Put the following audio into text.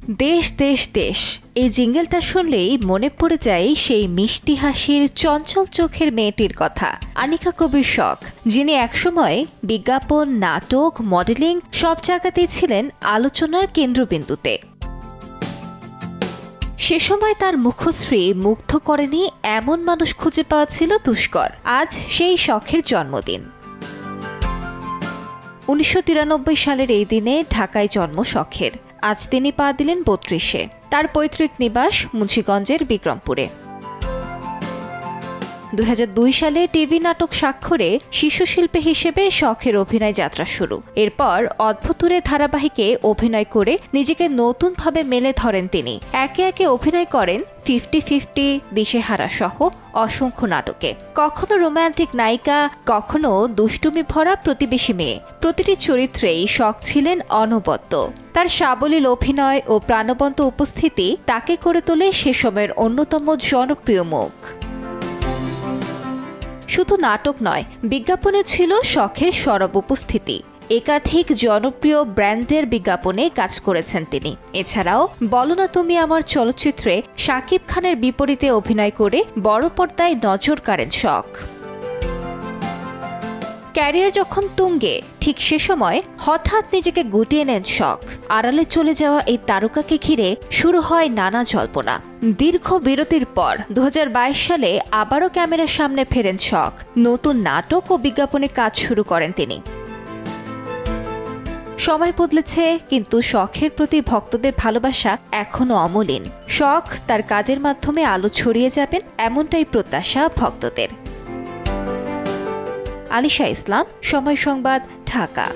দেশ দেশ দেশ এই জিঙ্গেলটা শুনলেই মনে পড়ে যায় সেই মিষ্টি হাসির চঞ্চল চোখের মেয়েটির কথা, আনিকা কবির শখ, যিনি একসময় বিজ্ঞাপন, নাটক, মডেলিং সব জায়গাতেই ছিলেন আলোচনার কেন্দ্রবিন্দুতে। সে সময় তার মুখশ্রী মুগ্ধ করেনি এমন মানুষ খুঁজে পাওয়া ছিল দুষ্কর। আজ সেই শখের জন্মদিন। ১৯৯৩ সালের এই দিনে ঢাকায় জন্ম শখের। আজ তিনি পা দিলেন ৩২-এ। তার পৈতৃক নিবাস মুন্সিগঞ্জের বিক্রমপুরে। ২০০২ সালে টিভি নাটক স্বাক্ষরে শিশুশিল্পী হিসেবে শখের অভিনয় যাত্রা শুরু। এরপর অদ্ভুতুরে ধারাবাহিকে অভিনয় করে নিজেকে নতুনভাবে মেলে ধরেন তিনি। একে একে অভিনয় করেন 50-50, দিশেহারা সহ অসংখ্য নাটকে। কখনো রোমান্টিক নায়িকা, কখনো দুষ্টুমি ভরা প্রতিবেশী মেয়ে। প্রতিটি চরিত্রেই শখ ছিলেন অনবদ্য। তার সাবলীল অভিনয় ও প্রাণবন্ত উপস্থিতি তাকে করে তোলে সে সময়ের অন্যতম জনপ্রিয় মুখ। শুধু নাটক নয়, বিজ্ঞাপনে ছিল শখের সরব উপস্থিতি। একাধিক জনপ্রিয় ব্র্যান্ডের বিজ্ঞাপনে কাজ করেছেন তিনি। এছাড়াও বলো না তুমি আমার চলচ্চিত্রে শাকিব খানের বিপরীতে অভিনয় করে বড় পর্দায় নজর কাড়েন শখ। ক্যারিয়ার যখন তুঙ্গে, ঠিক সে সময় হঠাৎ নিজেকে গুটিয়ে নেন শখ। আড়ালে চলে যাওয়া এই তারকাকে ঘিরে শুরু হয় নানা জল্পনা। দীর্ঘ বিরতির পর ২০২২ সালে আবারও ক্যামেরার সামনে ফেরেন শখ। নতুন নাটক ও বিজ্ঞাপনে কাজ শুরু করেন তিনি। সময় বদলেছে, কিন্তু শখের প্রতি ভক্তদের ভালোবাসা এখনো অমলিন। শখ তার কাজের মাধ্যমে আলো ছড়িয়ে যাবেন, এমনটাই প্রত্যাশা ভক্তদের। আলিশা ইসলাম, সময় সংবাদ, ঢাকা।